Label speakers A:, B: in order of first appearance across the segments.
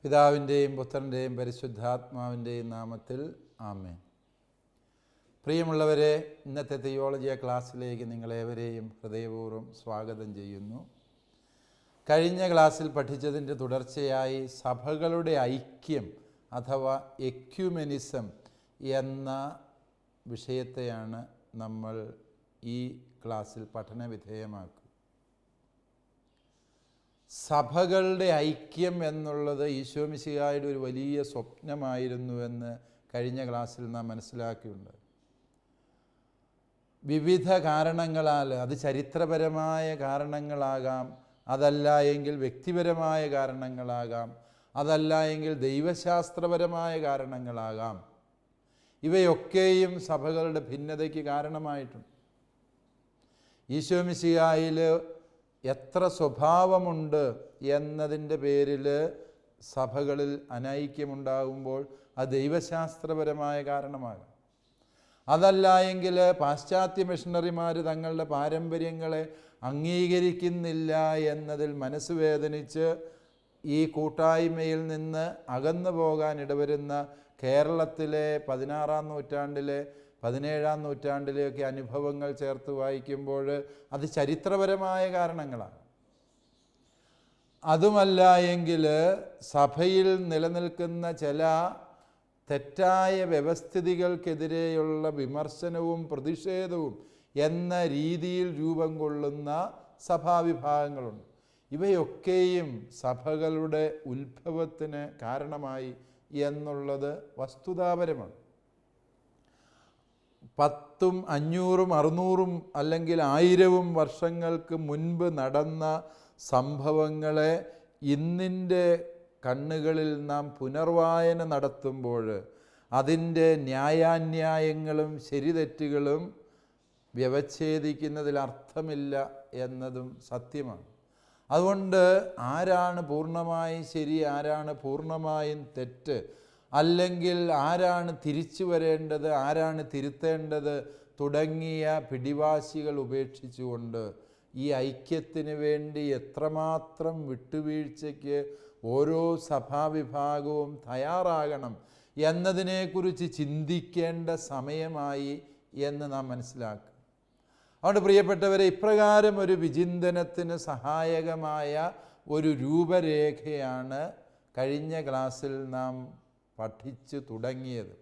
A: പിതാവിൻ്റെയും പുത്രൻ്റെയും പരിശുദ്ധാത്മാവിൻ്റെയും നാമത്തിൽ ആമേൻ. പ്രിയമുള്ളവരെ, ഇന്നത്തെ തിയോളജി ക്ലാസ്സിലേക്ക് നിങ്ങളേവരെയും ഹൃദയപൂർവ്വം സ്വാഗതം ചെയ്യുന്നു. കഴിഞ്ഞ ക്ലാസ്സിൽ പഠിച്ചതിൻ്റെ തുടർച്ചയായി സഭകളുടെ ഐക്യം അഥവാ എക്യുമെനിസം എന്ന വിഷയത്തെയാണ് നമ്മൾ ഈ ക്ലാസ്സിൽ പഠനവിധേയമാക്കുക. സഭകളുടെ ഐക്യം എന്നുള്ളത് ഈശോമിശിഹായുടെ ഒരു വലിയ സ്വപ്നമായിരുന്നുവെന്ന് കഴിഞ്ഞ ക്ലാസ്സിൽ നാം മനസ്സിലാക്കിയിട്ടുണ്ട്. വിവിധ കാരണങ്ങളാൽ, അത് ചരിത്രപരമായ കാരണങ്ങളാകാം, അതല്ല എങ്കിൽ വ്യക്തിപരമായ കാരണങ്ങളാകാം, അതല്ല എങ്കിൽ ദൈവശാസ്ത്രപരമായ കാരണങ്ങളാകാം, ഇവയൊക്കെയും സഭകളുടെ ഭിന്നതയ്ക്ക് കാരണമായിട്ടുണ്ട്. ഈശോമിശിഹായിൽ എത്ര സ്വഭാവമുണ്ട് എന്നതിൻ്റെ പേരിൽ സഭകളിൽ അനൈക്യമുണ്ടാകുമ്പോൾ അത് ദൈവശാസ്ത്രപരമായ കാരണമാകാം. അതല്ല എങ്കിൽ പാശ്ചാത്യ മിഷണറിമാർ തങ്ങളുടെ പാരമ്പര്യങ്ങളെ അംഗീകരിക്കുന്നില്ല എന്നതിൽ മനസ്സ് വേദനിച്ച് ഈ കൂട്ടായ്മയിൽ നിന്ന് അകന്നു പോകാൻ ഇടവരുന്ന കേരളത്തിലെ 16-ാം നൂറ്റാണ്ടിലെ 17-ാം നൂറ്റാണ്ടിലെയൊക്കെ അനുഭവങ്ങൾ ചേർത്ത് വായിക്കുമ്പോൾ അത് ചരിത്രപരമായ കാരണങ്ങളാണ്. അതുമല്ല എങ്കിൽ സഭയിൽ നിലനിൽക്കുന്ന ചില തെറ്റായ വ്യവസ്ഥിതികൾക്കെതിരെയുള്ള വിമർശനവും പ്രതിഷേധവും എന്ന രീതിയിൽ രൂപം കൊള്ളുന്ന സഭാവിഭാഗങ്ങളുണ്ട്. ഇവയൊക്കെയും സഭകളുടെ ഉത്ഭവത്തിന് കാരണമായി എന്നുള്ളത് വസ്തുതാപരമാണ്. 10ഉം 500ഉം 600ഉം അല്ലെങ്കിൽ 1000ഉം വർഷങ്ങൾക്ക് മുൻപ് നടന്ന സംഭവങ്ങളെ ഇന്നിൻ്റെ കണ്ണുകളിൽ നാം പുനർവായന നടത്തുമ്പോൾ അതിൻ്റെ ന്യായാന്യായങ്ങളും ശരിതെറ്റുകളും വ്യവച്ഛേദിക്കുന്നതിൽ അർത്ഥമില്ല എന്നതും സത്യമാണ്. അതുകൊണ്ട് ആരാണ് പൂർണ്ണമായും ശരി, ആരാണ് പൂർണ്ണമായും തെറ്റ്, അല്ലെങ്കിൽ ആരാണ് തിരിച്ചു വരേണ്ടത്, ആരാണ് തിരുത്തേണ്ടത് തുടങ്ങിയ പിടിവാശികൾ ഉപേക്ഷിച്ചുകൊണ്ട് ഈ ഐക്യത്തിന് വേണ്ടി എത്രമാത്രം വിട്ടുവീഴ്ചയ്ക്ക് ഓരോ സഭാവിഭാഗവും തയ്യാറാകണം എന്നതിനെക്കുറിച്ച് ചിന്തിക്കേണ്ട സമയമായി എന്ന് നാം മനസ്സിലാക്കുക. അതുകൊണ്ട് പ്രിയപ്പെട്ടവരെ, ഇപ്രകാരം ഒരു വിചിന്തനത്തിന് സഹായകമായ ഒരു രൂപരേഖയാണ് കഴിഞ്ഞ ക്ലാസ്സിൽ നാം പഠിച്ചു തുടങ്ങിയത്.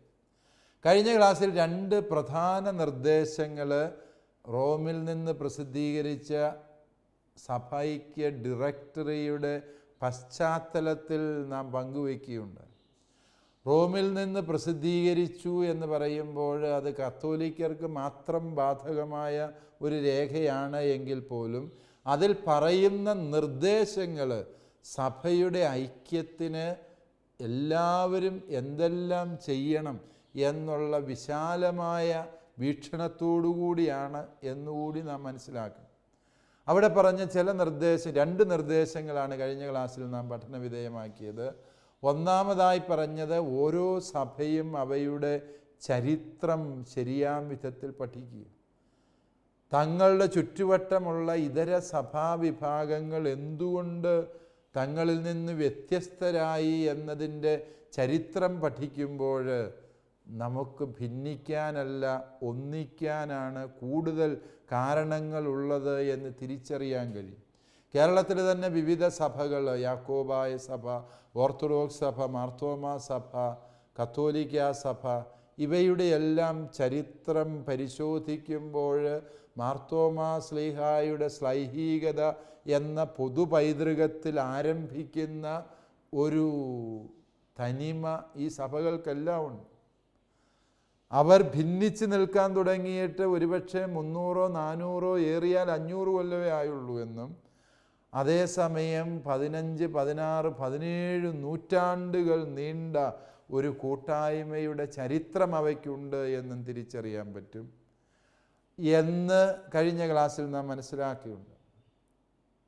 A: കഴിഞ്ഞ ക്ലാസ്സിൽ 2 പ്രധാന നിർദ്ദേശങ്ങൾ റോമിൽ നിന്ന് പ്രസിദ്ധീകരിച്ച സഭൈക്യ ഡയറക്ടറിയുടെ പശ്ചാത്തലത്തിൽ നാം പങ്കുവയ്ക്കുകയുണ്ട്. റോമിൽ നിന്ന് പ്രസിദ്ധീകരിച്ചു എന്ന് പറയുമ്പോൾ അത് കത്തോലിക്കർക്ക് മാത്രം ബാധകമായ ഒരു രേഖയാണ് എങ്കിൽ പോലും അതിൽ പറയുന്ന നിർദ്ദേശങ്ങൾ സഭയുടെ ഐക്യത്തിന് എല്ലാവരും എന്തെല്ലാം ചെയ്യണം എന്നുള്ള വിശാലമായ വീക്ഷണത്തോടുകൂടിയാണ് എന്നുകൂടി നാം മനസ്സിലാക്കണം. അവിടെ പറഞ്ഞ ചില 2 നിർദ്ദേശങ്ങളാണ് കഴിഞ്ഞ ക്ലാസ്സിൽ നാം പഠനവിധേയമാക്കിയത്. ഒന്നാമതായി പറഞ്ഞത് ഓരോ സഭയും അവയുടെ ചരിത്രം ശരിയാം വിധത്തിൽ പഠിക്കുക. തങ്ങളുടെ ചുറ്റുവട്ടമുള്ള ഇതര സഭാവിഭാഗങ്ങൾ എന്തുകൊണ്ട് തങ്ങളിൽ നിന്ന് വ്യത്യസ്തരായി എന്നതിൻ്റെ ചരിത്രം പഠിക്കുമ്പോൾ നമുക്ക് ഭിന്നിക്കാനല്ല ഒന്നിക്കാനാണ് കൂടുതൽ കാരണങ്ങളുള്ളത് എന്ന് തിരിച്ചറിയാൻ കഴിയും. കേരളത്തിൽ തന്നെ വിവിധ സഭകൾ, യാക്കോബായ സഭ, ഓർത്തഡോക്സ് സഭ, മാർത്തോമാ സഭ, കത്തോലിക്ക സഭ, ഇവയുടെ എല്ലാം ചരിത്രം പരിശോധിക്കുമ്പോൾ മാർത്തോമാ ശ്ലീഹായുടെ ശ്ലൈഹികത എന്ന പൊതുപൈതൃകത്തിൽ ആരംഭിക്കുന്ന ഒരു തനിമ ഈ സഭകൾക്കെല്ലാം ഉണ്ട്. അവർ ഭിന്നിച്ച് നിൽക്കാൻ തുടങ്ങിയിട്ട് ഒരുപക്ഷെ 300-ഓ 400-ഓ ഏറിയാൽ 500 കൊല്ലമേ ആയുള്ളൂ എന്നും, അതേസമയം 15, 16, 17 നൂറ്റാണ്ടുകൾ നീണ്ട ഒരു കൂട്ടായ്മയുടെ ചരിത്രം അവയ്ക്കുണ്ട് എന്നും തിരിച്ചറിയാൻ പറ്റും എന്ന് കഴിഞ്ഞ ക്ലാസ്സിൽ നാം മനസ്സിലാക്കിയുണ്ട്.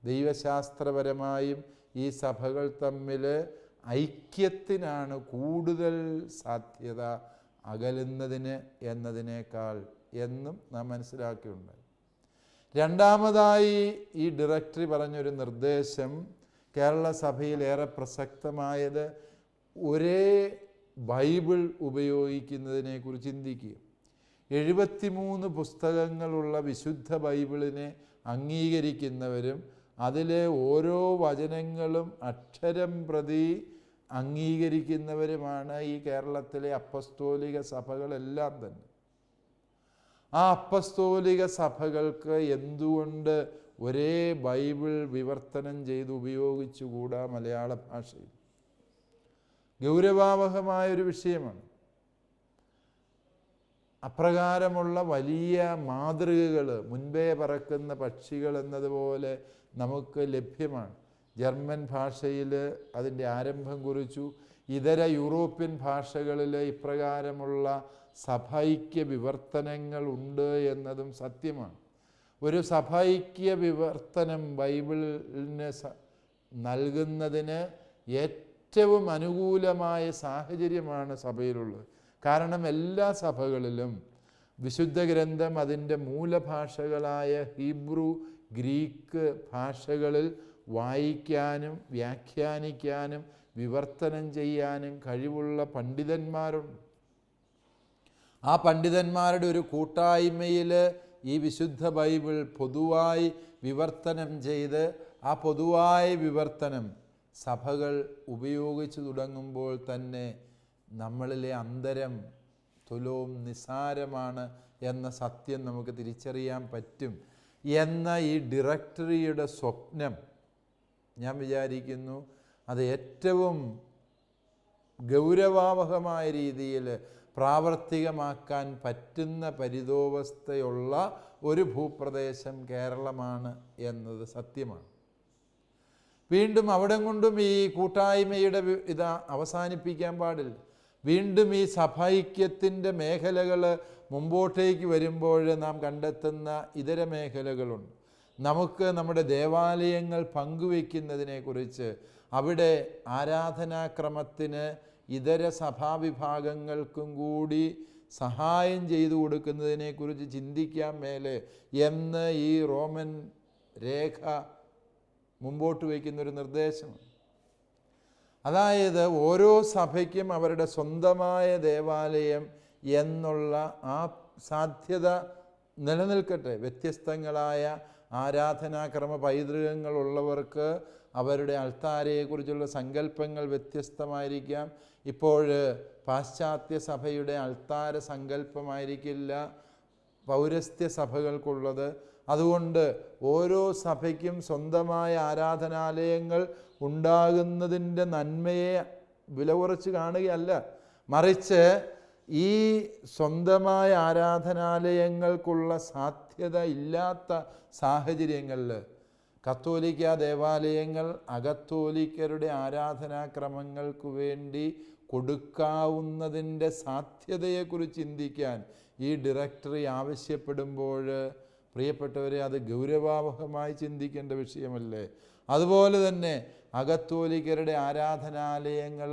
A: ദൈവശാസ്ത്രപരമായും ഈ സഭകൾ തമ്മിൽ ഐക്യത്തിനാണ് കൂടുതൽ സാധ്യത അകലുന്നതിന് എന്നതിനേക്കാൾ എന്നും നാം മനസ്സിലാക്കിയുണ്ട്. രണ്ടാമതായി ഈ ഡയറക്ടറി പറഞ്ഞൊരു നിർദ്ദേശം കേരള സഭയിൽ ഏറെ പ്രസക്തമായത് ഒരേ ബൈബിൾ ഉപയോഗിക്കുന്നതിനെക്കുറിച്ച് ചിന്തിക്കുക. 73 പുസ്തകങ്ങളുള്ള വിശുദ്ധ ബൈബിളിനെ അംഗീകരിക്കുന്നവരും അതിലെ ഓരോ വചനങ്ങളും അക്ഷരം പ്രതി അംഗീകരിക്കുന്നവരുമാണ് ഈ കേരളത്തിലെ അപ്പസ്തോലിക സഭകളെല്ലാം തന്നെ. ആ അപ്പസ്തോലിക സഭകൾക്ക് എന്തുകൊണ്ട് ഒരേ ബൈബിൾ വിവർത്തനം ചെയ്ത് ഉപയോഗിച്ചുകൂടാ മലയാള ഭാഷയിൽ? ഗൗരവാവഹമായൊരു വിഷയമാണ്. അപ്രകാരമുള്ള വലിയ മാതൃകകൾ മുൻപേ പറക്കുന്ന പക്ഷികൾ എന്നതുപോലെ നമുക്ക് ലഭ്യമാണ്. ജർമ്മൻ ഭാഷയിൽ അതിൻ്റെ ആരംഭം കുറിച്ചു. ഇതര യൂറോപ്യൻ ഭാഷകളിൽ ഇപ്രകാരമുള്ള സഭൈക്യ വിവർത്തനങ്ങൾ ഉണ്ട് എന്നതും സത്യമാണ്. ഒരു സഭൈക്യ വിവർത്തനം ബൈബിളിന് നൽകുന്നതിന് ഏറ്റവും അനുകൂലമായ സാഹചര്യമാണ് സഭയിലുള്ളത്. കാരണം എല്ലാ സഭകളിലും വിശുദ്ധ ഗ്രന്ഥം അതിൻ്റെ മൂലഭാഷകളായ ഹീബ്രു, ഗ്രീക്ക് ഭാഷകളിൽ വായിക്കാനും വ്യാഖ്യാനിക്കാനും വിവർത്തനം ചെയ്യാനും കഴിവുള്ള പണ്ഡിതന്മാരുണ്ട്. ആ പണ്ഡിതന്മാരുടെ ഒരു കൂട്ടായ്മയിൽ ഈ വിശുദ്ധ ബൈബിൾ പൊതുവായി വിവർത്തനം ചെയ്ത് ആ പൊതുവായ വിവർത്തനം സഭകൾ ഉപയോഗിച്ചു തുടങ്ങുമ്പോൾ തന്നെ നമ്മളിലെ അന്തരം തുലോം നിസാരമാണ് എന്ന സത്യം നമുക്ക് തിരിച്ചറിയാൻ പറ്റും എന്ന ഈ ഡയറക്ടറിയുടെ സ്വപ്നം ഞാൻ വിചാരിക്കുന്നു അത് ഏറ്റവും ഗൗരവാവഹമായ രീതിയിൽ പ്രാവർത്തികമാക്കാൻ പറ്റുന്ന പരിതോവസ്ഥയുള്ള ഒരു ഭൂപ്രദേശം കേരളമാണ് എന്നത് സത്യമാണ്. വീണ്ടും അവിടെ കൊണ്ടും ഈ കൂട്ടായ്മയുടെ ഇത് അവസാനിപ്പിക്കാൻ പാടില്ല. വീണ്ടും ഈ സഭൈക്യത്തിൻ്റെ മേഖലകൾ മുമ്പോട്ടേക്ക് വരുമ്പോൾ നാം കണ്ടെത്തുന്ന ഇതര മേഖലകളുണ്ട്. നമുക്ക് നമ്മുടെ ദേവാലയങ്ങൾ പങ്കുവയ്ക്കുന്നതിനെക്കുറിച്ച്, അവിടെ ആരാധനാക്രമത്തിന് ഇതര സഭാവിഭാഗങ്ങൾക്കും കൂടി സഹായം ചെയ്തു കൊടുക്കുന്നതിനെക്കുറിച്ച് ചിന്തിക്കാൻ മേലെ എന്ന് ഈ റോമൻ രേഖ മുമ്പോട്ട് വയ്ക്കുന്നൊരു നിർദ്ദേശമാണ്. അതായത് ഓരോ സഭയ്ക്കും അവരുടെ സ്വന്തമായ ദേവാലയം എന്നുള്ള ആ സാധ്യത നിലനിൽക്കട്ടെ. വ്യത്യസ്തങ്ങളായ ആരാധനാക്രമ പൈതൃകങ്ങളുള്ളവർക്ക് അവരുടെ അൾത്താരയെക്കുറിച്ചുള്ള സങ്കല്പങ്ങൾ വ്യത്യസ്തമായിരിക്കാം. ഇപ്പോൾ പാശ്ചാത്യ സഭയുടെ അൾത്താര സങ്കല്പമായിരിക്കില്ല പൗരസ്ത്യ സഭകൾക്കുള്ളത്. അതുകൊണ്ട് ഓരോ സഭയ്ക്കും സ്വന്തമായ ആരാധനാലയങ്ങൾ ഉണ്ടാകുന്നതിൻ്റെ നന്മയെ വില കുറച്ച് കാണുകയല്ല, മറിച്ച് ഈ സ്വന്തമായ ആരാധനാലയങ്ങൾക്കുള്ള സാധ്യത ഇല്ലാത്ത സാഹചര്യങ്ങളിൽ കത്തോലിക്ക ദേവാലയങ്ങൾ അകത്തോലിക്കരുടെ ആരാധനാക്രമങ്ങൾക്ക് വേണ്ടി കൊടുക്കാവുന്നതിൻ്റെ സാധ്യതയെക്കുറിച്ച് ചിന്തിക്കാൻ ഈ ഡയറക്ടറി ആവശ്യപ്പെടുമ്പോൾ പ്രിയപ്പെട്ടവരെ, അത് ഗൗരവാവഹമായി ചിന്തിക്കേണ്ട വിഷയമല്ലേ? അതുപോലെ തന്നെ അകത്തോലിക്കരുടെ ആരാധനാലയങ്ങൾ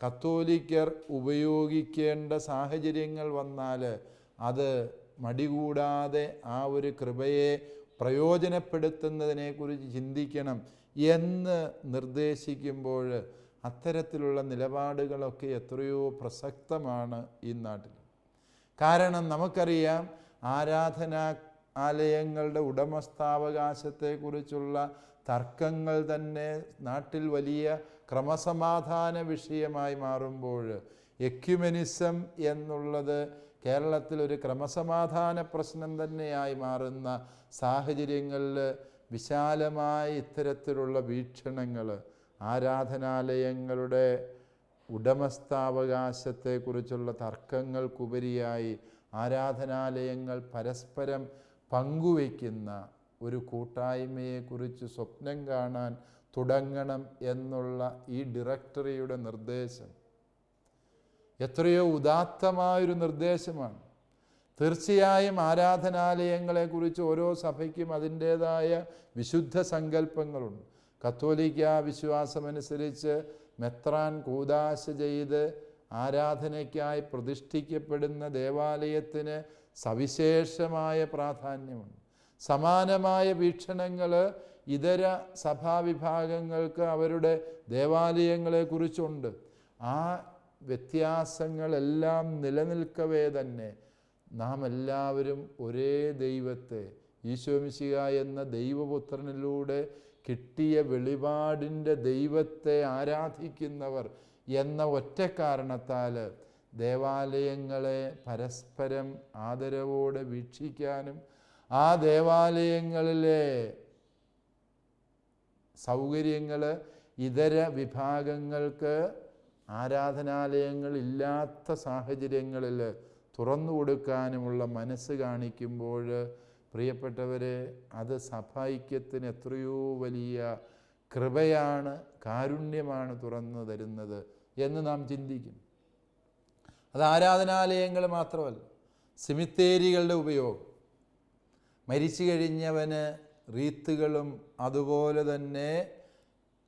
A: കത്തോലിക്കർ ഉപയോഗിക്കേണ്ട സാഹചര്യങ്ങൾ വന്നാൽ അത് മടികൂടാതെ ആ ഒരു കൃപയെ പ്രയോജനപ്പെടുത്തുന്നതിനെക്കുറിച്ച് ചിന്തിക്കണം എന്ന് നിർദ്ദേശിക്കുമ്പോൾ അത്തരത്തിലുള്ള നിലപാടുകളൊക്കെ എത്രയോ പ്രസക്തമാണ് ഈ നാട്ടിൽ. കാരണം നമുക്കറിയാം, ആരാധനാലയങ്ങളുടെ ഉടമസ്ഥാവകാശത്തെക്കുറിച്ചുള്ള തർക്കങ്ങൾ തന്നെ നാട്ടിൽ വലിയ ക്രമസമാധാന വിഷയമായി മാറുമ്പോൾ എക്യുമെനിസം എന്നുള്ളത് കേരളത്തിലൊരു ക്രമസമാധാന പ്രശ്നം തന്നെയായി മാറുന്ന സാഹചര്യങ്ങളിൽ വിശാലമായ ഇത്തരത്തിലുള്ള വീക്ഷണങ്ങൾ ആരാധനാലയങ്ങളുടെ ഉടമസ്ഥാവകാശത്തെക്കുറിച്ചുള്ള തർക്കങ്ങൾക്കുപരിയായി ആരാധനാലയങ്ങൾ പരസ്പരം പങ്കുവയ്ക്കുന്ന ഒരു കൂട്ടായ്മയെക്കുറിച്ച് സ്വപ്നം കാണാൻ തുടങ്ങണം എന്നുള്ള ഈ ഡയറക്ടറിയുടെ നിർദ്ദേശം എത്രയോ ഉദാത്തമായൊരു നിർദ്ദേശമാണ്. തീർച്ചയായും ആരാധനാലയങ്ങളെക്കുറിച്ച് ഓരോ സഭയ്ക്കും അതിൻ്റേതായ വിശുദ്ധ സങ്കല്പങ്ങളുണ്ട്. കത്തോലിക്ക വിശ്വാസമനുസരിച്ച് മെത്രാൻ കൂദാശ ചെയ്ത് ആരാധനയ്ക്കായി പ്രതിഷ്ഠിക്കപ്പെടുന്ന ദേവാലയത്തിന് സവിശേഷമായ പ്രാധാന്യമുണ്ട്. സമാനമായ വീക്ഷണങ്ങൾ ഇതര സഭാവിഭാഗങ്ങൾക്ക് അവരുടെ ദേവാലയങ്ങളെക്കുറിച്ചുണ്ട്. ആ വ്യത്യാസങ്ങളെല്ലാം നിലനിൽക്കവേ തന്നെ നാം എല്ലാവരും ഒരേ ദൈവത്തെ, ഈശോ മിശിഹ എന്ന ദൈവപുത്രനിലൂടെ കിട്ടിയ വെളിപാടിൻ്റെ ദൈവത്തെ ആരാധിക്കുന്നവർ എന്ന ഒറ്റ കാരണത്താൽ ദേവാലയങ്ങളെ പരസ്പരം ആദരവോടെ വീക്ഷിക്കാനും ആ ദേവാലയങ്ങളിലെ സൗകര്യങ്ങൾ ഇതര വിഭാഗങ്ങൾക്ക് ആരാധനാലയങ്ങളില്ലാത്ത സാഹചര്യങ്ങളിൽ തുറന്നു കൊടുക്കാനുമുള്ള മനസ്സ് കാണിക്കുമ്പോൾ പ്രിയപ്പെട്ടവരെ, അത് സഭൈക്യത്തിന് എത്രയോ വലിയ കൃപയാണ്, കാരുണ്യമാണ് തുറന്നു തരുന്നത് എന്ന് നാം ചിന്തിക്കും. അത് ആരാധനാലയങ്ങൾ മാത്രമല്ല, സെമിത്തേരികളുടെ ഉപയോഗം, മരിച്ചു കഴിഞ്ഞവന് റീത്തുകളും അതുപോലെ തന്നെ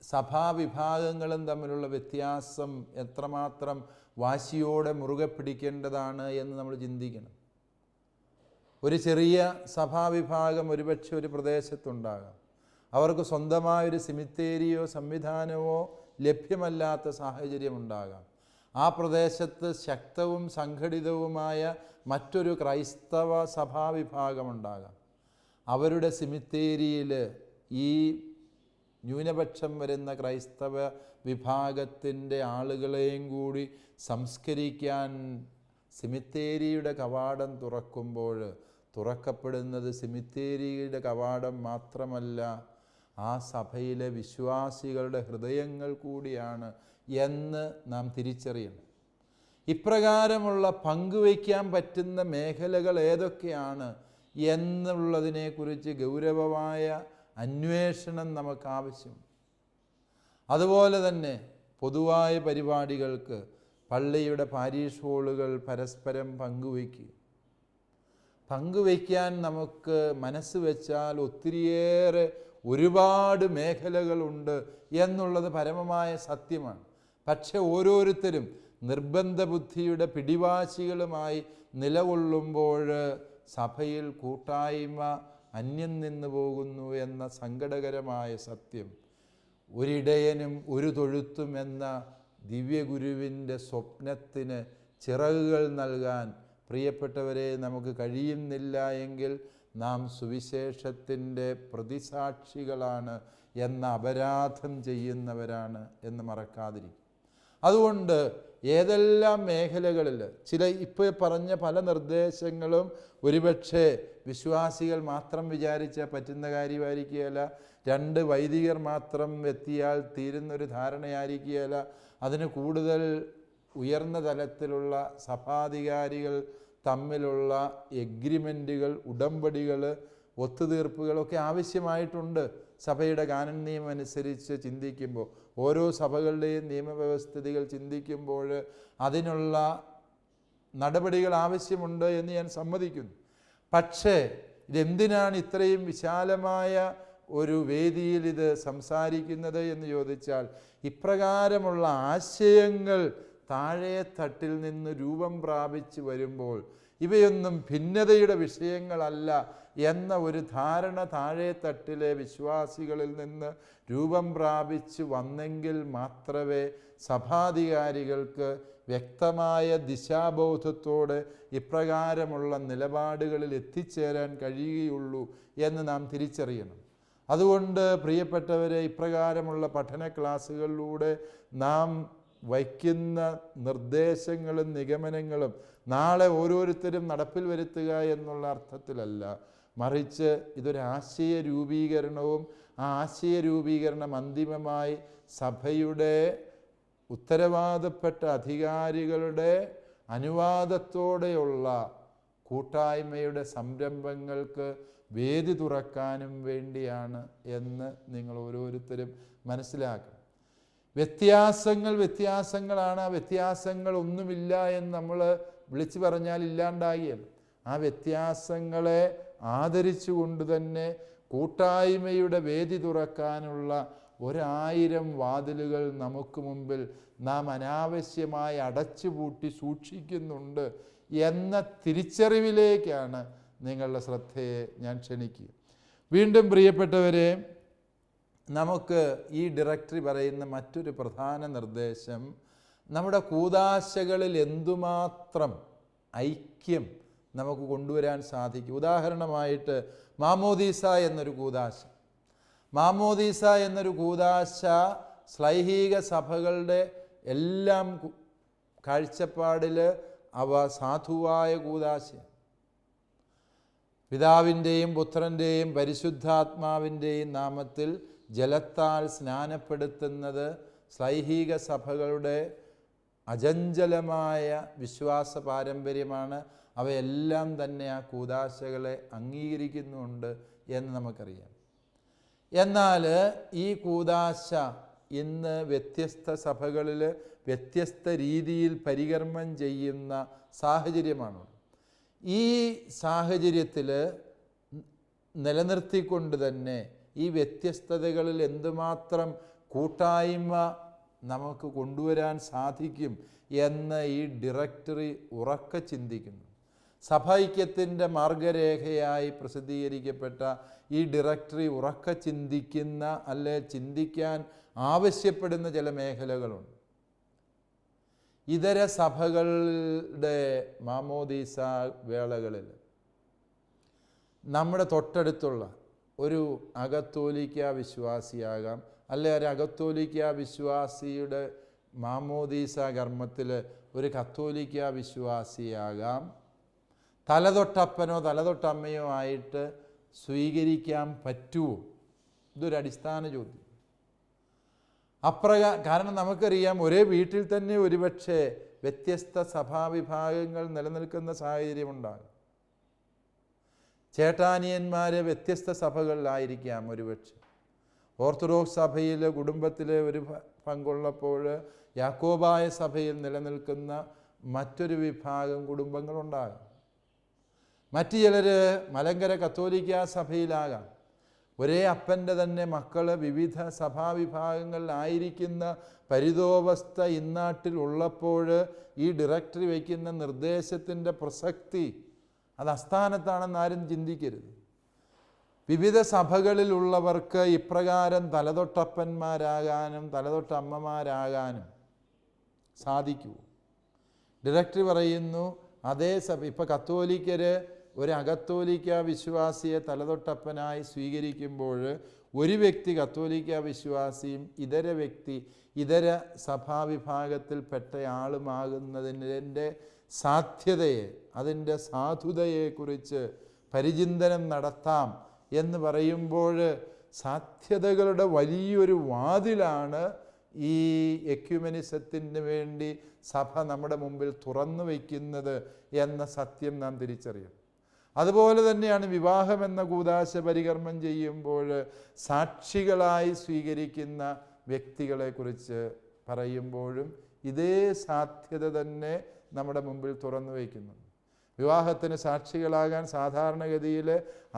A: സഭാവിഭാഗങ്ങളും തമ്മിലുള്ള വ്യത്യാസം എത്രമാത്രം വാശിയോടെ മുറുകെ പിടിക്കേണ്ടതാണ് എന്ന് നമ്മൾ ചിന്തിക്കണം. ഒരു ചെറിയ സഭാവിഭാഗം ഒരുപക്ഷെ ഒരു പ്രദേശത്തുണ്ടാകാം. അവർക്ക് സ്വന്തമായൊരു സെമിത്തേരിയോ സംവിധാനമോ ലഭ്യമല്ലാത്ത സാഹചര്യമുണ്ടാകാം. ആ പ്രദേശത്ത് ശക്തവും സംഘടിതവുമായ മറ്റൊരു ക്രൈസ്തവ സഭാവിഭാഗമുണ്ടാകാം. അവരുടെ സെമിത്തേരിയിൽ ഈ ന്യൂനപക്ഷം വരുന്ന ക്രൈസ്തവ വിഭാഗത്തിൻ്റെ ആളുകളെയും കൂടി സംസ്കരിക്കാൻ സെമിത്തേരിയുടെ കവാടം തുറക്കുമ്പോൾ തുറക്കപ്പെടുന്നത് സെമിത്തേരിയുടെ കവാടം മാത്രമല്ല, ആ സഭയിലെ വിശ്വാസികളുടെ ഹൃദയങ്ങൾ കൂടിയാണ് എന്ന് നാം തിരിച്ചറിയണം. ഇപ്രകാരമുള്ള പങ്കുവയ്ക്കാൻ പറ്റുന്ന മേഖലകൾ ഏതൊക്കെയാണ് എന്നുള്ളതിനെക്കുറിച്ച് ഗൗരവമായ അന്വേഷണം നമുക്ക് ആവശ്യം. അതുപോലെ തന്നെ പൊതുവായ പരിപാടികൾക്ക് പള്ളിയുടെ പാരീഷ് ഹോളുകൾ പരസ്പരം പങ്കുവയ്ക്കാൻ നമുക്ക് മനസ്സ് വെച്ചാൽ ഒത്തിരിയേറെ ഒരുപാട് മേഖലകളുണ്ട് എന്നുള്ളത് പരമമായ സത്യമാണ്. പക്ഷെ ഓരോരുത്തരും നിർബന്ധ ബുദ്ധിയുടെ പിടിവാശികളുമായി നിലകൊള്ളുമ്പോൾ സഭയിൽ കൂട്ടായ്മ അന്യം നിന്ന് പോകുന്നു എന്ന സങ്കടകരമായ സത്യം ഒരിടയനും ഒരു തൊഴുത്തും എന്ന ദിവ്യഗുരുവിൻ്റെ സ്വപ്നത്തിന് ചിറകുകൾ നൽകാൻ പ്രിയപ്പെട്ടവരെ നമുക്ക് കഴിയുന്നില്ല എങ്കിൽ നാം സുവിശേഷത്തിൻ്റെ പ്രതിസാക്ഷികളാണ് എന്ന അപരാധം ചെയ്യുന്നവരാണ് എന്ന് മറക്കാതിരിക്കും. അതുകൊണ്ട് ഏതെല്ലാം മേഖലകളിൽ ഇപ്പോൾ പറഞ്ഞ പല നിർദ്ദേശങ്ങളും ഒരുപക്ഷെ വിശ്വാസികൾ മാത്രം വിചാരിച്ചാൽ പറ്റുന്ന കാര്യമായിരിക്കുകയില്ല, 2 വൈദികർ മാത്രം എത്തിയാൽ തീരുന്നൊരു ധാരണയായിരിക്കുകയില്ല. അതിന് കൂടുതൽ ഉയർന്ന തലത്തിലുള്ള സഭാധികാരികൾ തമ്മിലുള്ള എഗ്രിമെൻറ്റുകൾ, ഉടമ്പടികൾ, ഒത്തുതീർപ്പുകളൊക്കെ ആവശ്യമായിട്ടുണ്ട്. സഭയുടെ കാനൻ നിയമം അനുസരിച്ച് ചിന്തിക്കുമ്പോൾ, ഓരോ സഭകളുടെയും നിയമവ്യവസ്ഥിതികൾ ചിന്തിക്കുമ്പോൾ അതിനുള്ള നടപടികൾ ആവശ്യമുണ്ട് എന്ന് ഞാൻ സമ്മതിക്കുന്നു. പക്ഷേ ഇതെന്തിനാണ് ഇത്രയും വിശാലമായ ഒരു വേദിയിൽ ഇത് സംസാരിക്കുന്നത് എന്ന് ചോദിച്ചാൽ, ഇപ്രകാരമുള്ള ആശയങ്ങൾ താഴെ തട്ടിൽ നിന്ന് രൂപം പ്രാപിച്ച് വരുമ്പോൾ ഇവയൊന്നും ഭിന്നതയുടെ വിഷയങ്ങളല്ല എന്ന ഒരു ധാരണ താഴെ തട്ടിലെ വിശ്വാസികളിൽ നിന്ന് രൂപം പ്രാപിച്ച് വന്നെങ്കിൽ മാത്രമേ സഭാധികാരികൾക്ക് വ്യക്തമായ ദിശാബോധത്തോടെ ഇപ്രകാരമുള്ള നിലപാടുകളിൽ എത്തിച്ചേരാൻ കഴിയുകയുള്ളൂ എന്ന് നാം തിരിച്ചറിയണം. അതുകൊണ്ട് പ്രിയപ്പെട്ടവരെ, ഇപ്രകാരമുള്ള പഠന ക്ലാസ്സുകളിലൂടെ നാം വയ്ക്കുന്ന നിർദ്ദേശങ്ങളും നിഗമനങ്ങളും നാളെ ഓരോരുത്തരും നടപ്പിൽ വരുത്തുക എന്നുള്ള അർത്ഥത്തിലല്ല, മറിച്ച് ഇതൊരു ആശയ രൂപീകരണവും ആ ആശയ രൂപീകരണം അന്തിമമായി സഭയുടെ ഉത്തരവാദപ്പെട്ട അധികാരികളുടെ അനുവാദത്തോടെയുള്ള കൂട്ടായ്മയുടെ സംരംഭങ്ങൾക്ക് വേദി തുറക്കാനും വേണ്ടിയാണ് എന്ന് നിങ്ങൾ ഓരോരുത്തരും മനസ്സിലാക്കണം. വ്യത്യാസങ്ങളാണ്. ആ വ്യത്യാസങ്ങൾ ഒന്നുമില്ല എന്ന് നമ്മൾ വിളിച്ചു പറഞ്ഞാൽ ഇല്ലാണ്ടാകിയല്ല. ആ വ്യത്യാസങ്ങളെ ആദരിച്ചുകൊണ്ട് തന്നെ കൂട്ടായ്മയുടെ വേദി തുറക്കാനുള്ള 1000 വാതിലുകൾ നമുക്ക് മുമ്പിൽ നാം അനാവശ്യമായി അടച്ചുപൂട്ടി സൂക്ഷിക്കുന്നുണ്ട് എന്ന തിരിച്ചറിവിലേക്കാണ് നിങ്ങളുടെ ശ്രദ്ധയെ ഞാൻ ക്ഷണിക്കുക. വീണ്ടും പ്രിയപ്പെട്ടവരെ, നമുക്ക് ഈ ഡയറക്ടറി പറയുന്ന മറ്റൊരു പ്രധാന നിർദ്ദേശം നമ്മുടെ കൂദാശകളിൽ എന്തുമാത്രം ഐക്യം നമുക്ക് കൊണ്ടുവരാൻ സാധിക്കും. ഉദാഹരണമായിട്ട് മാമോദീസ എന്നൊരു കൂദാശ. മാമോദീസ എന്നൊരു കൂദാശ ശ്ലൈഹിക സഭകളുടെ എല്ലാം കാഴ്ചപ്പാടിൽ അവ സാധുവായ കൂദാശയാണ്. പിതാവിൻ്റെയും പുത്രൻ്റെയും പരിശുദ്ധാത്മാവിൻ്റെയും നാമത്തിൽ ജലത്താൽ സ്നാനപ്പെടുത്തുന്നത് ശ്ലൈഹിക സഭകളുടെ അചഞ്ചലമായ വിശ്വാസ പാരമ്പര്യമാണ്. അവയെല്ലാം തന്നെ ആ കൂദാശകളെ അംഗീകരിക്കുന്നുണ്ട് എന്ന് നമുക്കറിയാം. എന്നാൽ ഈ കൂദാശ ഇന്ന് വ്യത്യസ്ത സഭകളിൽ വ്യത്യസ്ത രീതിയിൽ പരികർമ്മം ചെയ്യുന്ന സാഹചര്യമാണ്. ഈ സാഹചര്യത്തിൽ നിലനിർത്തിക്കൊണ്ട് തന്നെ ഈ വ്യത്യസ്തതകളിൽ എന്തുമാത്രം കൂട്ടായ്മ നമുക്ക് കൊണ്ടുവരാൻ സാധിക്കും എന്ന് ഈ ഡയറക്ടറി ഉറക്കെ ചിന്തിക്കുന്നു. സഭൈക്യത്തിൻ്റെ മാർഗരേഖയായി പ്രസിദ്ധീകരിക്കപ്പെട്ട ഈ ഡയറക്ടറി ഉറക്കെ ചിന്തിക്കുന്ന അല്ലെ ചിന്തിക്കാൻ ആവശ്യപ്പെടുന്ന ചില മേഖലകളുണ്ട്. ഇതര സഭകളുടെ മാമോദീസ വേളകളിൽ നമ്മുടെ തൊട്ടടുത്തുള്ള ഒരു അകത്തോലിക്ക വിശ്വാസിയാകാം, അല്ലെ ഒരു അകത്തോലിക്ക വിശ്വാസിയുടെ മാമോദീസ കർമ്മത്തിൽ ഒരു കത്തോലിക്ക വിശ്വാസിയാകാം, തലതൊട്ടപ്പനോ തലതൊട്ടമ്മയോ ആയിട്ട് സ്വീകരിക്കാൻ പറ്റുമോ? ഇതൊരു അടിസ്ഥാന ചോദ്യം. കാരണം നമുക്കറിയാം, ഒരേ വീട്ടിൽ തന്നെ ഒരുപക്ഷെ വ്യത്യസ്ത സഭാവിഭാഗങ്ങൾ നിലനിൽക്കുന്ന സാഹചര്യമുണ്ടാകും. ചേട്ടാനിയന്മാർ വ്യത്യസ്ത സഭകളിലായിരിക്കാം. ഒരുപക്ഷെ ഓർത്തഡോക്സ് സഭയിൽ കുടുംബത്തിലെ ഒരു പങ്കുള്ളപ്പോൾ യാക്കോബായ സഭയിൽ നിലനിൽക്കുന്ന മറ്റൊരു വിഭാഗം കുടുംബങ്ങളുണ്ടാകും. മറ്റു ചിലർ മലങ്കര കത്തോലിക്ക സഭയിലാകാം. ഒരേ അപ്പൻ്റെ തന്നെ മക്കൾ വിവിധ സഭാവിഭാഗങ്ങളിലായിരിക്കുന്ന പരിതോവസ്ഥ ഇന്നാട്ടിൽ ഉള്ളപ്പോൾ ഈ ഡയറക്ടറി വയ്ക്കുന്ന നിർദ്ദേശത്തിൻ്റെ പ്രസക്തി അത് അസ്ഥാനത്താണെന്ന് ആരും ചിന്തിക്കരുത്. വിവിധ സഭകളിലുള്ളവർക്ക് ഇപ്രകാരം തലതൊട്ടപ്പന്മാരാകാനും തലതൊട്ടമ്മമാരാകാനും സാധിക്കൂ. ഡയറക്ടറി പറയുന്നു, അതേ സഭ ഇപ്പോൾ കത്തോലിക്കർ ഒരു അകത്തോലിക്ക വിശ്വാസിയെ തലതൊട്ടപ്പനായി സ്വീകരിക്കുമ്പോൾ ഒരു വ്യക്തി കത്തോലിക്ക വിശ്വാസിയും ഇതര വ്യക്തി ഇതര സഭാവിഭാഗത്തിൽപ്പെട്ട ആളുമാകുന്നതിൻ്റെ സാധ്യതയെ, അതിൻ്റെ സാധുതയെക്കുറിച്ച് പരിചിന്തനം നടത്താം എന്ന് പറയുമ്പോൾ സാധ്യതകളുടെ വലിയൊരു വാതിലാണ് ഈ എക്യുമെനിസത്തിന് വേണ്ടി സഭ നമ്മുടെ മുമ്പിൽ തുറന്നു വയ്ക്കുന്നത് എന്ന സത്യം നാം തിരിച്ചറിയണം. അതുപോലെ തന്നെയാണ് വിവാഹം എന്ന കൂദാശ പരികർമ്മം ചെയ്യുമ്പോൾ സാക്ഷികളായി സ്വീകരിക്കുന്ന വ്യക്തികളെക്കുറിച്ച് പറയുമ്പോഴും ഇതേ സാധ്യത തന്നെ നമ്മുടെ മുമ്പിൽ തുറന്നു വയ്ക്കുന്നുണ്ട്. വിവാഹത്തിന് സാക്ഷികളാകാൻ സാധാരണഗതിയിൽ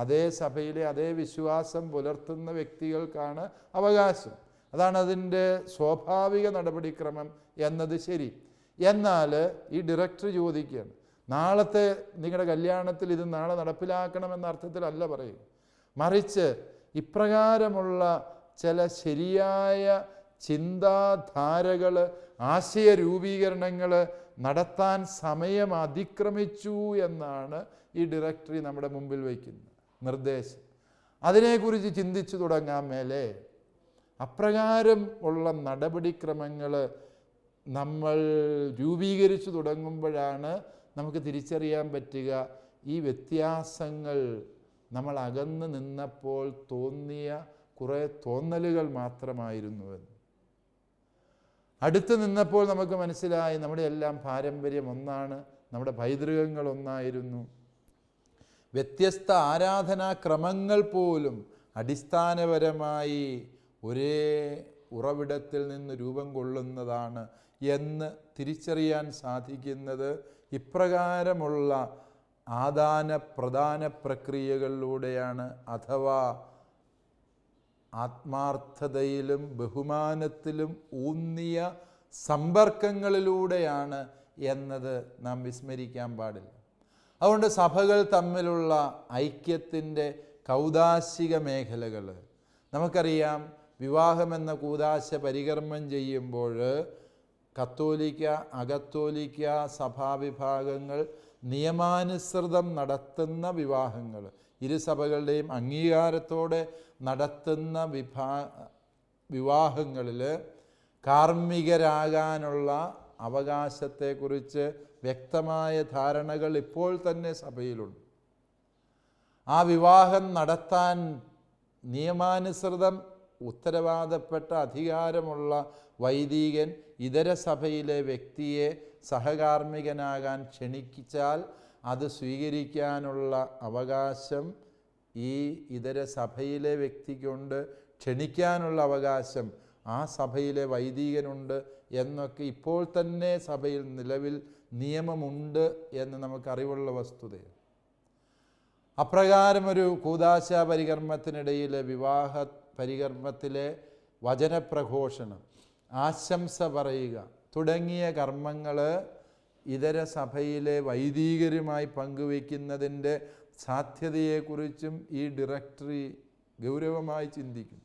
A: അതേ സഭയിലെ അതേ വിശ്വാസം പുലർത്തുന്ന വ്യക്തികൾക്കാണ് അവകാശം. അതാണ് അതിൻ്റെ സ്വാഭാവിക നടപടിക്രമം എന്നത് ശരി. എന്നാൽ ഈ ഡയറക്ടർ ചോദിക്കുകയാണ്, നാളത്തെ നിങ്ങളുടെ കല്യാണത്തിൽ ഇത് നാളെ നടപ്പിലാക്കണമെന്ന അർത്ഥത്തിലല്ല പറയും, മറിച്ച് ഇപ്രകാരമുള്ള ചില ശരിയായ ചിന്താധാരകൾ, ആശയരൂപീകരണങ്ങൾ നടത്താൻ സമയം അതിക്രമിച്ചു എന്നാണ് ഈ ഡയറക്ടറി നമ്മുടെ മുമ്പിൽ വയ്ക്കുന്ന നിർദ്ദേശം. അതിനെക്കുറിച്ച് ചിന്തിച്ചു തുടങ്ങാൻ മേലെ അപ്രകാരം ഉള്ള നടപടിക്രമങ്ങൾ നമ്മൾ രൂപീകരിച്ചു തുടങ്ങുമ്പോഴാണ് നമുക്ക് തിരിച്ചറിയാൻ പറ്റുക ഈ വ്യത്യാസങ്ങൾ നമ്മൾ അകന്ന് നിന്നപ്പോൾ തോന്നിയ കുറേ തോന്നലുകൾ മാത്രമായിരുന്നുവെന്ന്. അടുത്ത് നിന്നപ്പോൾ നമുക്ക് മനസ്സിലായി നമ്മുടെ എല്ലാം പാരമ്പര്യം ഒന്നാണ്, നമ്മുടെ പൈതൃകങ്ങൾ ഒന്നായിരുന്നു. വ്യത്യസ്ത ആരാധനാക്രമങ്ങൾ പോലും അടിസ്ഥാനപരമായി ഒരേ ഉറവിടത്തിൽ നിന്ന് രൂപം കൊള്ളുന്നതാണ് എന്ന് തിരിച്ചറിയാൻ സാധിക്കുന്നത് ഇപ്രകാരമുള്ള ആദാന പ്രധാന പ്രക്രിയകളിലൂടെയാണ്, അഥവാ ആത്മാർത്ഥതയിലും ബഹുമാനത്തിലും ഊന്നിയ സമ്പർക്കങ്ങളിലൂടെയാണ് എന്നത് നാം വിസ്മരിക്കാൻ പാടില്ല. അതുകൊണ്ട് സഭകൾ തമ്മിലുള്ള ഐക്യത്തിൻ്റെ കൗദാശിക മേഖലകൾ നമുക്കറിയാം. വിവാഹമെന്ന കൂദാശ പരികർമ്മം ചെയ്യുമ്പോൾ കത്തോലിക്ക, അകത്തോലിക്ക സഭാവിഭാഗങ്ങൾ നിയമാനുസൃതം നടത്തുന്ന വിവാഹങ്ങൾ, ഇരുസഭകളുടെയും അംഗീകാരത്തോടെ നടത്തുന്ന വിവാഹങ്ങളിൽ കാർമ്മികരാകാനുള്ള അവകാശത്തെക്കുറിച്ച് വ്യക്തമായ ധാരണകൾ ഇപ്പോൾ തന്നെ സഭയിലുണ്ട്. ആ വിവാഹം നടത്താൻ നിയമാനുസൃതം ഉത്തരവാദപ്പെട്ട അധികാരമുള്ള വൈദികൻ ഇതര സഭയിലെ വ്യക്തിയെ സഹകാർമ്മികനാകാൻ ക്ഷണിച്ചാൽ അത് സ്വീകരിക്കാനുള്ള അവകാശം ഈ ഇതര സഭയിലെ വ്യക്തിക്കുണ്ട്, ക്ഷണിക്കാനുള്ള അവകാശം ആ സഭയിലെ വൈദികനുണ്ട് എന്നൊക്കെ ഇപ്പോൾ തന്നെ സഭയിൽ നിലവിൽ നിയമമുണ്ട് എന്ന് നമുക്കറിവുള്ള വസ്തുതയാണ്. അപ്രകാരമൊരു കൂദാശ പരികർമ്മത്തിനിടയിലെ വിവാഹ പരികർമ്മത്തിലെ വചനപ്രഘോഷണം, ആശംസ പറയുക തുടങ്ങിയ കർമ്മങ്ങൾ ഇതര സഭയിലെ വൈദികരുമായി പങ്കുവയ്ക്കുന്നതിൻ്റെ സാധ്യതയെക്കുറിച്ചും ഈ ഡയറക്ടറി ഗൗരവമായി ചിന്തിക്കുന്നു.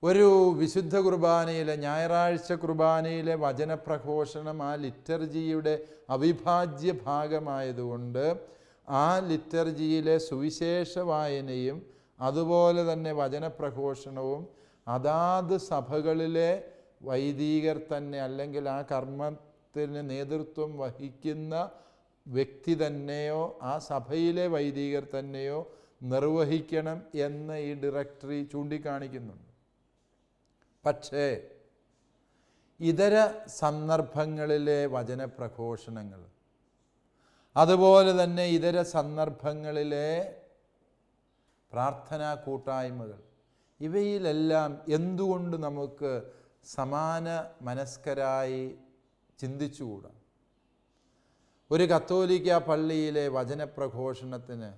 A: ഒരു വിശുദ്ധ കുർബാനയിലെ, ഞായറാഴ്ച കുർബാനയിലെ വചനപ്രഘോഷണം ആ ലിറ്റർജിയുടെ അവിഭാജ്യ ഭാഗമായതുകൊണ്ട് ആ ലിറ്റർജിയിലെ സുവിശേഷ വായനയും അതുപോലെ തന്നെ വചനപ്രഘോഷണവും അതാത് സഭകളിലെ വൈദികർ തന്നെ, അല്ലെങ്കിൽ ആ കർമ്മത്തിന് നേതൃത്വം വഹിക്കുന്ന വ്യക്തി തന്നെയോ ആ സഭയിലെ വൈദികർ തന്നെയോ നിർവഹിക്കണം എന്ന് ഈ ഡയറക്ടറി ചൂണ്ടിക്കാണിക്കുന്നുണ്ട്. പക്ഷേ ഇതര സന്ദർഭങ്ങളിലെ വചനപ്രഘോഷണങ്ങൾ, അതുപോലെ തന്നെ ഇതര സന്ദർഭങ്ങളിലെ പ്രാർത്ഥനാ കൂട്ടായ്മകൾ, ഇവയിലെല്ലാം എന്തുകൊണ്ട് നമുക്ക് സമാന മനസ്കരായി ചിന്തിച്ചുകൂടാ? ഒരു കത്തോലിക്ക പള്ളിയിലെ വചനപ്രഘോഷണത്തിന്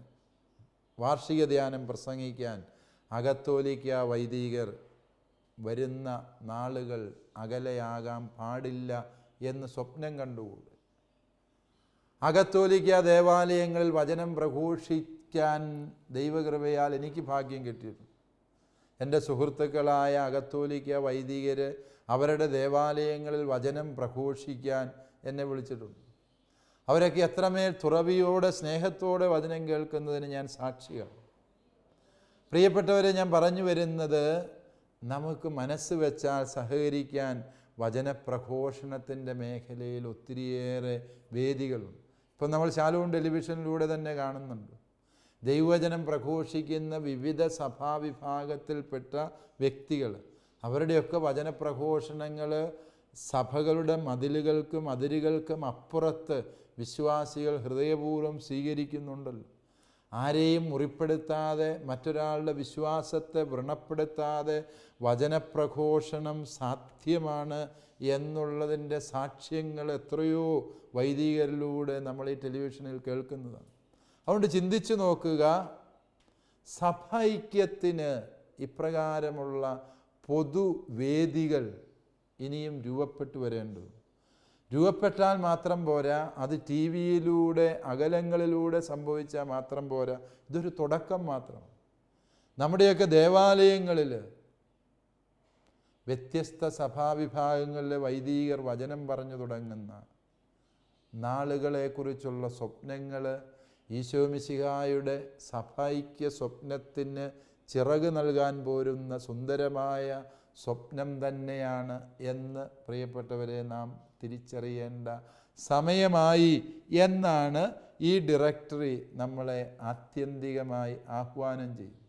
A: വാർഷിക ധ്യാനം പ്രസംഗിക്കാൻ അകത്തോലിക്ക വൈദികർ വരുന്ന നാളുകൾ അകലെയാകാൻ പാടില്ല എന്ന് സ്വപ്നം കണ്ടുകൂടെ? അകത്തോലിക്ക ദേവാലയങ്ങളിൽ വചനം പ്രഘോഷിക്കാൻ ദൈവകൃപയാൽ എനിക്ക് ഭാഗ്യം കിട്ടിയിട്ടുണ്ട്. എൻ്റെ സുഹൃത്തുക്കളായ അകത്തോലിക്ക വൈദികർ അവരുടെ ദേവാലയങ്ങളിൽ വചനം പ്രഘോഷിക്കാൻ എന്നെ വിളിച്ചിട്ടുണ്ട്. അവരൊക്കെ എത്രമേൽ തുറവിയോടെ സ്നേഹത്തോടെ വചനം കേൾക്കുന്നതിന് ഞാൻ സാക്ഷിയാണ്. പ്രിയപ്പെട്ടവരെ, ഞാൻ പറഞ്ഞു വരുന്നത്, നമുക്ക് മനസ്സ് വെച്ചാൽ സഹകരിക്കാൻ വചനപ്രഘോഷണത്തിൻ്റെ മേഖലയിൽ ഒത്തിരിയേറെ വേദികളുണ്ട്. ഇപ്പം നമ്മൾ ശാലോം ടെലിവിഷനിലൂടെ തന്നെ കാണുന്നുണ്ട്. ദൈവവചനം പ്രഘോഷിക്കുന്ന വിവിധ സഭാവിഭാഗത്തിൽപ്പെട്ട വ്യക്തികൾ, അവരുടെയൊക്കെ വചനപ്രഘോഷണങ്ങൾ സഭകളുടെ മതിലുകൾക്കും അതിരുകൾക്കും അപ്പുറത്ത് വിശ്വാസികൾ ഹൃദയപൂർവ്വം സ്വീകരിക്കുന്നുണ്ടല്ലോ. ആരെയും മുറിപ്പെടുത്താതെ, മറ്റൊരാളുടെ വിശ്വാസത്തെ വ്രണപ്പെടുത്താതെ വചനപ്രഘോഷണം സാധ്യമാണ് എന്നുള്ളതിൻ്റെ സാക്ഷ്യങ്ങൾ എത്രയോ വൈദികരിലൂടെ നമ്മൾ ഈ ടെലിവിഷനിൽ കേൾക്കുന്നതാണ്. അതുകൊണ്ട് ചിന്തിച്ചു നോക്കുക, സഭൈക്യത്തിന് ഇപ്രകാരമുള്ള പൊതുവേദികൾ ഇനിയും രൂപപ്പെട്ടു വരേണ്ടത്. രൂപപ്പെട്ടാൽ മാത്രം പോരാ, അത് ടി വിയിലൂടെ അകലങ്ങളിലൂടെ സംഭവിച്ചാൽ മാത്രം പോരാ, ഇതൊരു തുടക്കം മാത്രം. നമ്മുടെയൊക്കെ ദേവാലയങ്ങളിൽ വ്യത്യസ്ത സഭാവിഭാഗങ്ങളിലെ വൈദികർ വചനം പറഞ്ഞു തുടങ്ങുന്ന നാളുകളെക്കുറിച്ചുള്ള സ്വപ്നങ്ങൾ ഈശോമിശിഹായുടെ സഭൈക്യ സ്വപ്നത്തിന് ചിറക് നൽകാൻ പോരുന്ന സുന്ദരമായ സ്വപ്നം തന്നെയാണ് എന്ന് പ്രിയപ്പെട്ടവരെ നാം തിരിച്ചറിയേണ്ട സമയമായി എന്നാണ് ഈ ഡയറക്ടറി നമ്മളെ ആത്യന്തികമായി ആഹ്വാനം ചെയ്യും.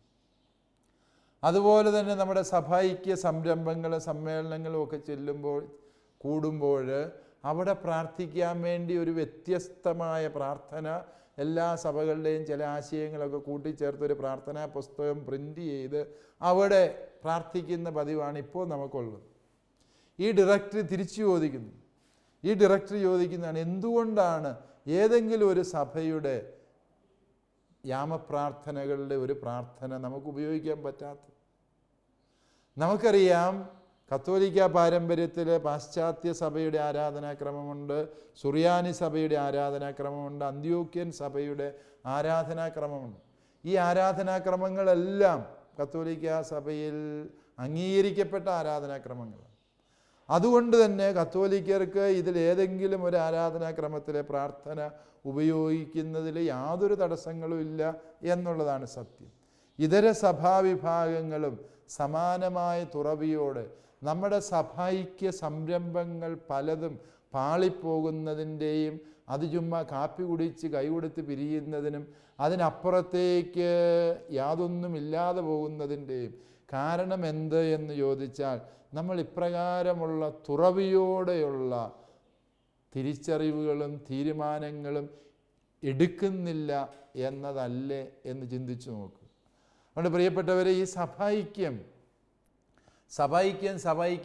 A: അതുപോലെ തന്നെ നമ്മുടെ സഭൈക്യ സംരംഭങ്ങൾ, സമ്മേളനങ്ങളും ഒക്കെ കൂടുമ്പോൾ അവിടെ പ്രാർത്ഥിക്കാൻ വേണ്ടി ഒരു വ്യത്യസ്തമായ പ്രാർത്ഥന, എല്ലാ സഭകളുടെയും ചില ആശയങ്ങളൊക്കെ കൂട്ടിച്ചേർത്തൊരു പ്രാർത്ഥനാ പുസ്തകം പ്രിൻ്റ് ചെയ്ത് അവിടെ പ്രാർത്ഥിക്കുന്ന പതിവാണ് ഇപ്പോൾ നമുക്കുള്ളത്. ഈ ഡയറക്ടറി തിരിച്ചു ചോദിക്കുന്നു. ഈ ഡയറക്ടറി ചോദിക്കുന്നതാണ്, എന്തുകൊണ്ടാണ് ഏതെങ്കിലും ഒരു സഭയുടെ യാമപ്രാർത്ഥനകളുടെ ഒരു പ്രാർത്ഥന നമുക്ക് ഉപയോഗിക്കാൻ പറ്റാത്തത്? നമുക്കറിയാം, കത്തോലിക്ക പാരമ്പര്യത്തിൽ പാശ്ചാത്യ സഭയുടെ ആരാധനാക്രമമുണ്ട്, സുറിയാനി സഭയുടെ ആരാധനാക്രമമുണ്ട്, അന്ത്യോക്യൻ സഭയുടെ ആരാധനാക്രമമുണ്ട്. ഈ ആരാധനാക്രമങ്ങളെല്ലാം കത്തോലിക്ക സഭയിൽ അംഗീകരിക്കപ്പെട്ട ആരാധനാക്രമങ്ങളാണ്. അതുകൊണ്ട് തന്നെ കത്തോലിക്കർക്ക് ഇതിലേതെങ്കിലും ഒരു ആരാധനാക്രമത്തിലെ പ്രാർത്ഥന ഉപയോഗിക്കുന്നതിൽ യാതൊരു തടസ്സങ്ങളും ഇല്ല എന്നുള്ളതാണ് സത്യം. ഇതര സഭാവിഭാഗങ്ങളും സമാനമായ തുറവിയോട് നമ്മുടെ സഭൈക്യ സംരംഭങ്ങൾ പലതും പാളിപ്പോകുന്നതിൻ്റെയും അത് ചുമ്മാ കാപ്പി കുടിച്ച് കൈകൊടുത്ത് പിരിയുന്നതിനും അതിനപ്പുറത്തേക്ക് യാതൊന്നുമില്ലാതെ പോകുന്നതിൻ്റെയും കാരണം എന്ത് എന്ന് ചോദിച്ചാൽ, നമ്മൾ ഇപ്രകാരമുള്ള തുറവിയോടെയുള്ള തിരിച്ചറിവുകളും തീരുമാനങ്ങളും എടുക്കുന്നില്ല എന്നതല്ലേ എന്ന് ചിന്തിച്ചു നോക്കുക. അതുകൊണ്ട് പ്രിയപ്പെട്ടവരെ, ഈ സഭൈക്യം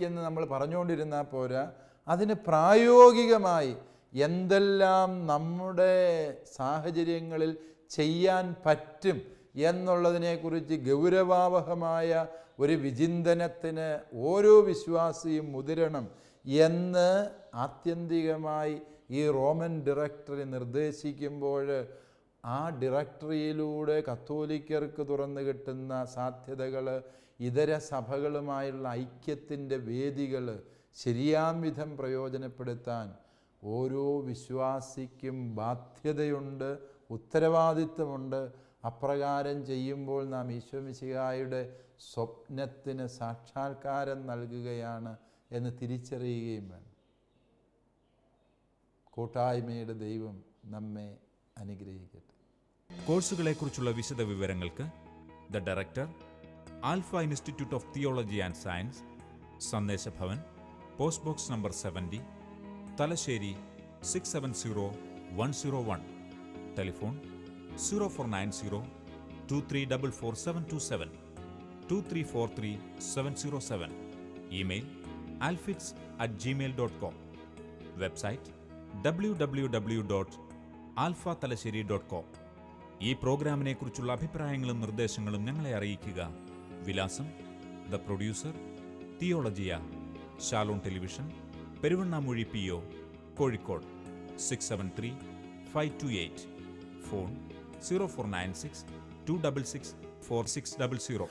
A: എന്ന് നമ്മൾ പറഞ്ഞുകൊണ്ടിരുന്നാൽ പോരാ, അതിന് പ്രായോഗികമായി എന്തെല്ലാം നമ്മുടെ സാഹചര്യങ്ങളിൽ ചെയ്യാൻ പറ്റും എന്നുള്ളതിനെക്കുറിച്ച് ഗൗരവാവഹമായ ഒരു വിചിന്തനത്തിന് ഓരോ വിശ്വാസിയും മുതിരണം എന്ന് ആത്യന്തികമായി ഈ റോമൻ ഡയറക്ടറി നിർദ്ദേശിക്കുമ്പോൾ, ആ ഡയറക്ടറിയിലൂടെ കത്തോലിക്കർക്ക് തുറന്നു കിട്ടുന്ന സാധ്യതകൾ, ഇതര സഭകളുമായുള്ള ഐക്യത്തിൻ്റെ വേദികൾ ശരിയാം വിധം പ്രയോജനപ്പെടുത്താൻ ഓരോ വിശ്വാസിക്കും ബാധ്യതയുണ്ട്, ഉത്തരവാദിത്വമുണ്ട്. അപ്രകാരം ചെയ്യുമ്പോൾ നാം ഈശോമിശിഹായുടെ സ്വപ്നത്തിന് സാക്ഷാത്കാരം നൽകുകയാണ് എന്ന് തിരിച്ചറിയുകയും വേണം. കൂട്ടായ്മയുടെ ദൈവം നമ്മെ അനുഗ്രഹിക്കട്ടെ.
B: കോഴ്സുകളെക്കുറിച്ചുള്ള വിശദ വിവരങ്ങൾക്ക് the director, alpha institute of theology and science, Sandeshabhavan, post box number 70, Thalassery 670101. Telephone 0490 2344727, 2343707. Email alfits@gmail.com. Website www.alphathalassery.com. ഈ പ്രോഗ്രാമിനെ കുറിച്ചുള്ള അഭിപ്രായങ്ങളും നിർദ്ദേശങ്ങളും ഞങ്ങളെ അറിയിക്കുക. വിലാസം: the producer, Theologia, Shalom television, Peruvannamuzhi PO, Kozhikode 673528. Phone 0496 266 4600.